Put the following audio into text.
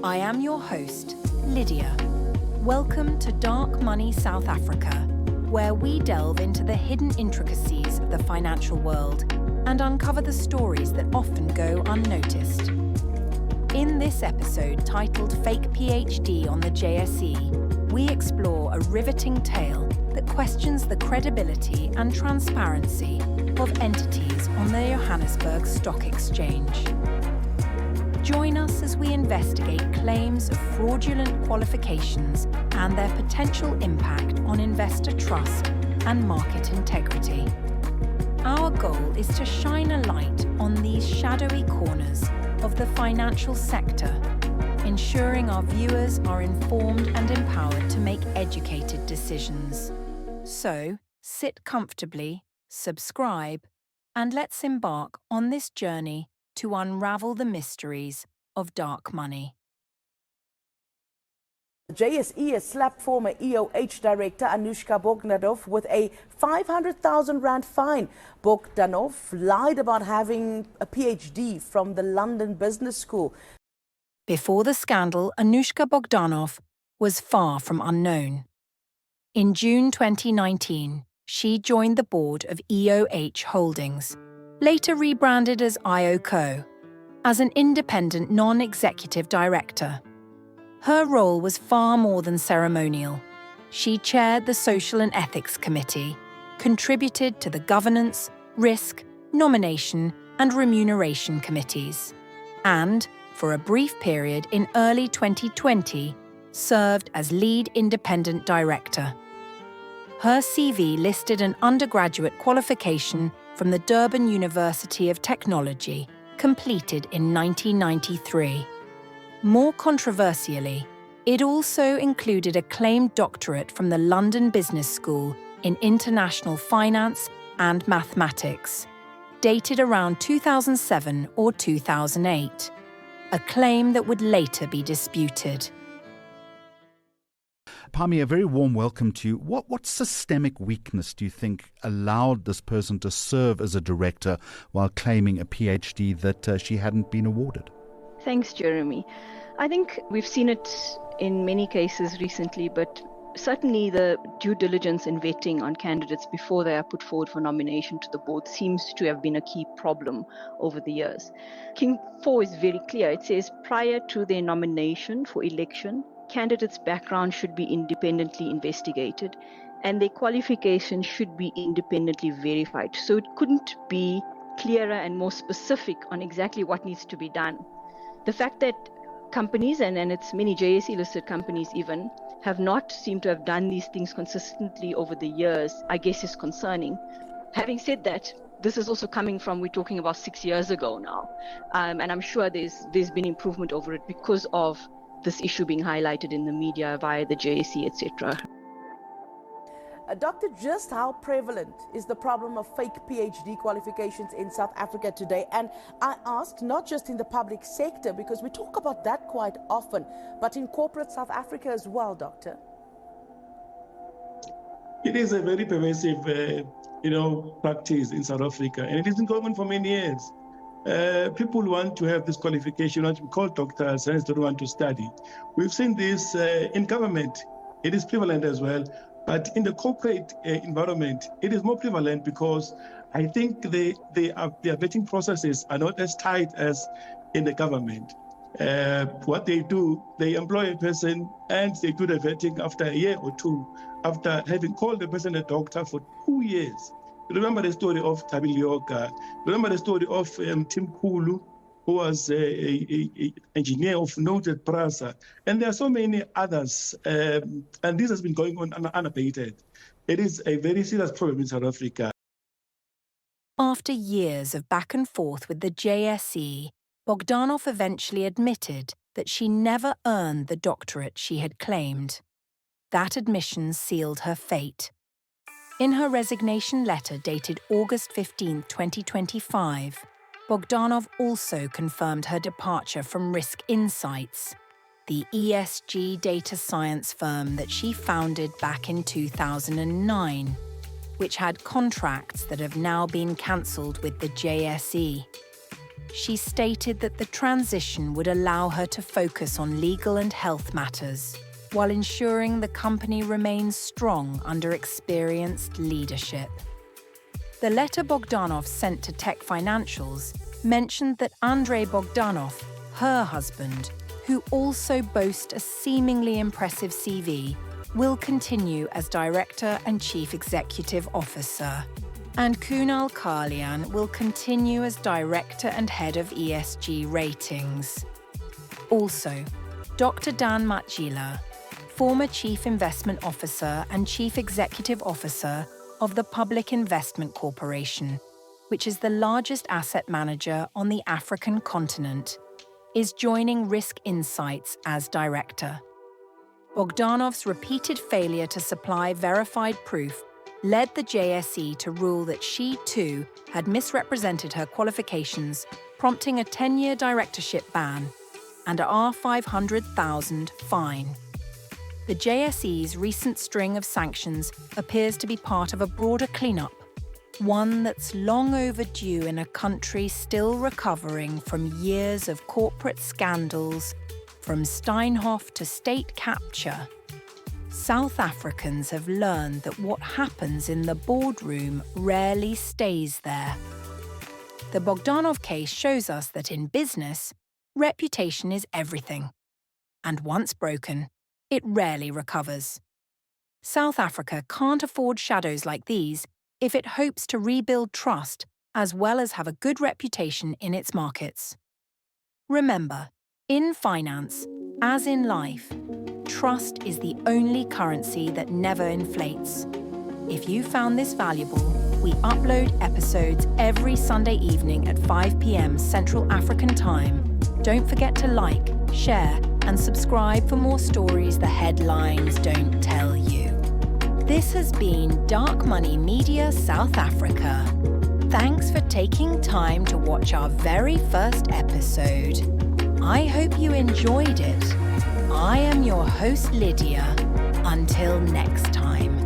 I am your host, Lydia. Welcome to Dark Money South Africa, where we delve into the hidden intricacies of the financial world and uncover the stories that often go unnoticed. In this episode titled Fake PhD on the JSE, we explore a riveting tale that questions the credibility and transparency of entities on the Johannesburg Stock Exchange. Join us as we investigate claims of fraudulent qualifications and their potential impact on investor trust and market integrity. Our goal is to shine a light on these shadowy corners of the financial sector, ensuring our viewers are informed and empowered to make educated decisions. So, sit comfortably, subscribe, and let's embark on this journey to unravel the mysteries of dark money. JSE has slapped former EOH director Anushka Bogdanov with a 500,000 rand fine. Bogdanov lied about having a PhD from the London Business School. Before the scandal, Anushka Bogdanov was far from unknown. In June 2019, she joined the board of EOH Holdings, later rebranded as IOCO, as an independent non-executive director. Her role was far more than ceremonial. She chaired the Social and Ethics Committee, contributed to the governance, risk, nomination, and remuneration committees, and, for a brief period in early 2020, served as lead independent director. Her CV listed an undergraduate qualification from the Durban University of Technology, completed in 1993. More controversially, it also included a claimed doctorate from the London Business School in International Finance and Mathematics, dated around 2007 or 2008, a claim that would later be disputed. Pami, a very warm welcome to you. What systemic weakness do you think allowed this person to serve as a director while claiming a PhD that she hadn't been awarded? Thanks, Jeremy. I think we've seen it in many cases recently, but certainly the due diligence and vetting on candidates before they are put forward for nomination to the board seems to have been a key problem over the years. King 4 is very clear. It says prior to their nomination for election, candidates' background should be independently investigated and their qualifications should be independently verified. So it couldn't be clearer and more specific on exactly what needs to be done. The fact that companies, and it's many JSE listed companies even, have not seemed to have done these things consistently over the years, I guess is concerning. Having said that, this is also coming from, we're talking about 6 years ago now. And I'm sure there's been improvement over it because of this issue being highlighted in the media via the JSE, etc. Doctor, just how prevalent is the problem of fake PhD qualifications in South Africa today? And I asked not just in the public sector, because we talk about that quite often, but in corporate South Africa as well, Doctor. It is a very pervasive, practice in South Africa, and it has been going on for many years. People want to have this qualification, want to be called doctors, and don't want to study. We've seen this in government. It is prevalent as well. But in the corporate environment, it is more prevalent because I think their vetting processes are not as tight as in the government. What they do, they employ a person and they do the vetting after a year or two, after having called the person a doctor for 2 years. Remember the story of Tabilioka. Remember the story of Tim Kulu, who was an engineer of note at Prasa. And there are so many others. And this has been going on unabated. It is a very serious problem in South Africa. After years of back and forth with the JSE, Bogdanov eventually admitted that she never earned the doctorate she had claimed. That admission sealed her fate. In her resignation letter dated August 15, 2025, Bogdanov also confirmed her departure from Risk Insights, the ESG data science firm that she founded back in 2009, which had contracts that have now been cancelled with the JSE. she stated that the transition would allow her to focus on legal and health matters, while ensuring the company remains strong under experienced leadership. The letter Bogdanov sent to Tech Financials mentioned that Andrei Bogdanov, her husband, who also boasts a seemingly impressive CV, will continue as Director and Chief Executive Officer, and Kunal Kalyan will continue as Director and Head of ESG Ratings. Also, Dr. Dan Matjila, former Chief Investment Officer and Chief Executive Officer of the Public Investment Corporation, which is the largest asset manager on the African continent, is joining Risk Insights as Director. Bogdanov's repeated failure to supply verified proof led the JSE to rule that she, too, had misrepresented her qualifications, prompting a 10-year directorship ban and a R500,000 fine. The JSE's recent string of sanctions appears to be part of a broader cleanup, one that's long overdue in a country still recovering from years of corporate scandals, from Steinhoff to state capture. South Africans have learned that what happens in the boardroom rarely stays there. The Bogdanov case shows us that in business, reputation is everything. And once broken, it rarely recovers. South Africa can't afford shadows like these if it hopes to rebuild trust as well as have a good reputation in its markets. Remember, in finance, as in life, trust is the only currency that never inflates. If you found this valuable, we upload episodes every Sunday evening at 5 p.m. Central African Time. Don't forget to like, share, and subscribe for more stories the headlines don't tell you. This has been Dark Money Media South Africa. Thanks for taking time to watch our very first episode. I hope you enjoyed it. I am your host, Lydia. Until next time.